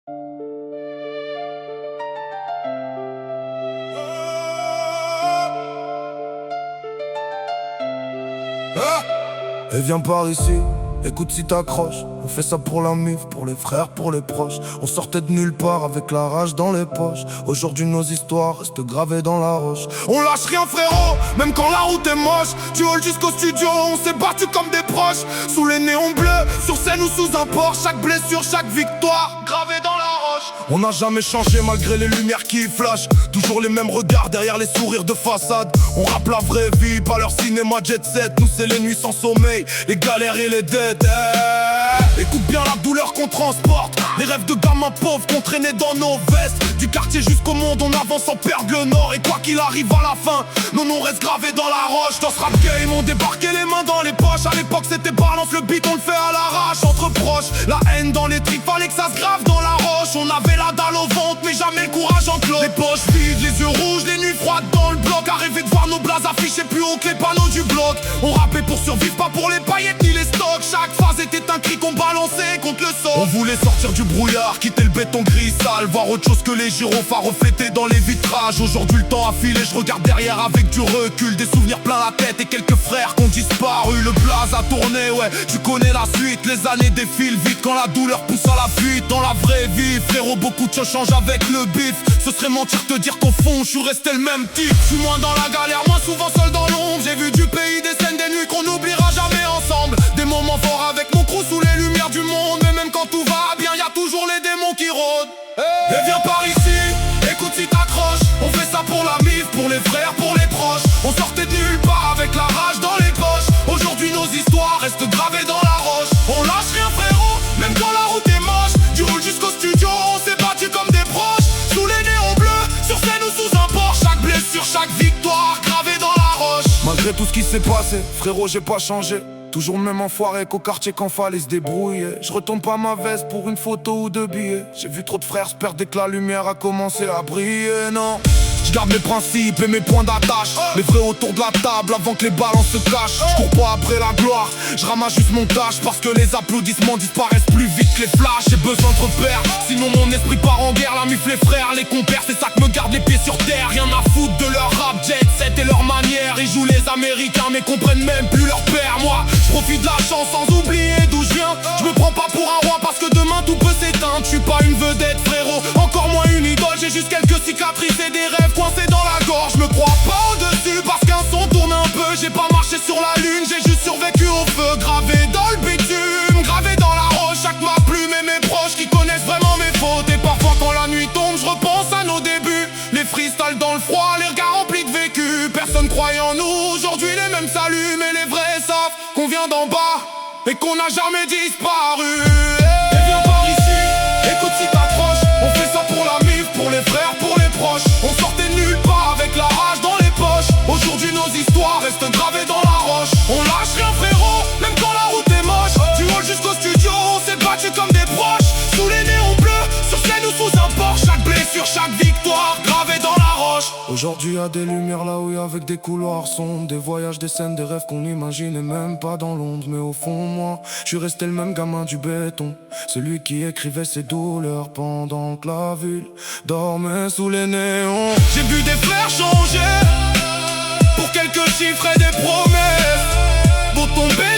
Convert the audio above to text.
Et viens par ici, écoute si t'accroches. On fait ça pour la mif, pour les frères, pour les proches. On sortait de nulle part avec la rage dans les poches. Aujourd'hui nos histoires restent gravées dans la roche. On lâche rien frérot, même quand la route est moche. Du hall jusqu'au studio, on s'est battu comme des proches. Sous les néons bleus, sur scène ou sous un port. Chaque blessure, chaque victoire, gravée dans la roche. On n'a jamais changé malgré les lumières qui flashent. Toujours les mêmes regards derrière les sourires de façade. On rappe la vraie vie, pas leur cinéma jet set. Nous c'est les nuits sans sommeil, les galères et les dettes. Écoute bien la douleur qu'on transporte. Les rêves de gamins pauvres qu'on traînait dans nos vestes. Du quartier jusqu'au monde, on avance sans perdre le nord. Et quoi qu'il arrive à la fin, nos noms restent gravés dans la roche. Dans ce rap game, on débarquait les mains dans les poches. À l'époque c'était balance, le beat on le fait à l'arrache. Entre proches, la haine dans les tripes, fallait que ça se grave dans la roche. On avait la dalle au ventre, mais jamais le courage en clos. Les poches vides, les yeux rouges, les nuits froides dans le bloc. À rêver de voir nos blazes affichés plus haut que les panneaux du bloc. On rappait pour survivre, pas pour les paillettes ni les stocks. Chaque phase était un cri qu'on balançait contre le sol. On voulait sortir du brouillard, quitter le béton gris sale, voir autre chose que les gyrophares reflétés dans les vitrages. Aujourd'hui le temps a filé, je regarde derrière avec du recul. Des souvenirs plein la tête et quelques frères qui ont disparu. Le blaze a tourné, ouais, tu connais la suite. Les années défilent vite quand la douleur pousse à la fuite. Dans la vraie vie, frérot, beaucoup de choses changent avec le bif. Ce serait mentir te dire qu'au fond, je suis resté le même type. Je suis moins dans la galère, moins souvent seul dans l'ombre. J'ai vu du pays, des scènes, des nuits qu'on n'oubliera jamais ensemble. Des moments forts avec mon crew sous les lumières du monde. Mais même quand tout va bien, y a toujours les démons qui rôdent. Et viens par ici, écoute si t'accroches. On fait ça pour la mif, pour les frères, pour les proches. On sortait de nulle part avec la rage dans les poches. Aujourd'hui nos histoires restent gravées dans la roche. On lâche rien frérot, même quand la route est moche. Du hall jusqu'au studio, on s'est battu comme des proches. Sous les néons bleus, sur scène ou sous un port. Chaque blessure, chaque victoire, gravée dans la roche. Malgré tout ce qui s'est passé, frérot j'ai pas changé. Toujours le même enfoiré qu'au quartier quand fallait se débrouiller. Je retourne pas ma veste pour une photo ou deux billets. J'ai vu trop de frères se perdre dès que la lumière a commencé à briller, non. Je garde mes principes et mes points d'attache. Les vrais autour de la table avant que les balances se cachent. Je cours pas après la gloire, je ramasse juste mon tâche. Parce que les applaudissements disparaissent plus vite que les flashs. J'ai besoin de repères, sinon mon esprit part en guerre. La mif, les frères, les compères, c'est ça que me garde les pieds sur terre. Rien à foutre de leur rap, jet set et leur manière. Ils jouent les américains mais comprennent même plus leur père. Moi, je profite de la chance sans oublier d'où je viens. Je me prends pas pour un roi parce que demain tout peut s'éteindre. Je suis pas une vedette frérot, encore moins une idole. J'ai juste quelques cicatrices et des rêves coincés dans la gorge. Je me crois pas au-dessus parce qu'un son tourne un peu. J'ai pas marché sur la lune, j'ai juste survécu au feu. Gravé dans le bitume, gravé dans la roche. Chaque ma plume et mes proches qui connaissent vraiment mes fautes. Et parfois quand la nuit tombe, je repense à nos débuts. Les freestyles dans le froid, les regards remplis de vécu. Personne croyait en nous, aujourd'hui les mêmes s'allument. Et les vrais savent qu'on vient d'en bas et qu'on n'a jamais disparu. Et viens par ici, écoute si t'accroches. On fait ça pour la mif, pour les frères, pour les proches. On sortait de nulle part avec la rage dans les poches. Aujourd'hui nos histoires restent gravées dans la roche. On lâche rien frérot, même quand la route est moche. Du hall jusqu'au studio, on s'est battu comme des proches. Sous les néons bleus, sur scène ou sous un port. Chaque blessure, chaque victoire, gravée dans la roche. Aujourd'hui y'a des lumières là où avec des couloirs sombres. Des voyages, des scènes, des rêves qu'on n'imaginait même pas dans l'ombre. Mais au fond moi, je suis resté le même gamin du béton. Celui qui écrivait ses douleurs pendant que la ville dormait sous les néons. J'ai vu des frères changer pour quelques chiffres et des promesses. Pour tomber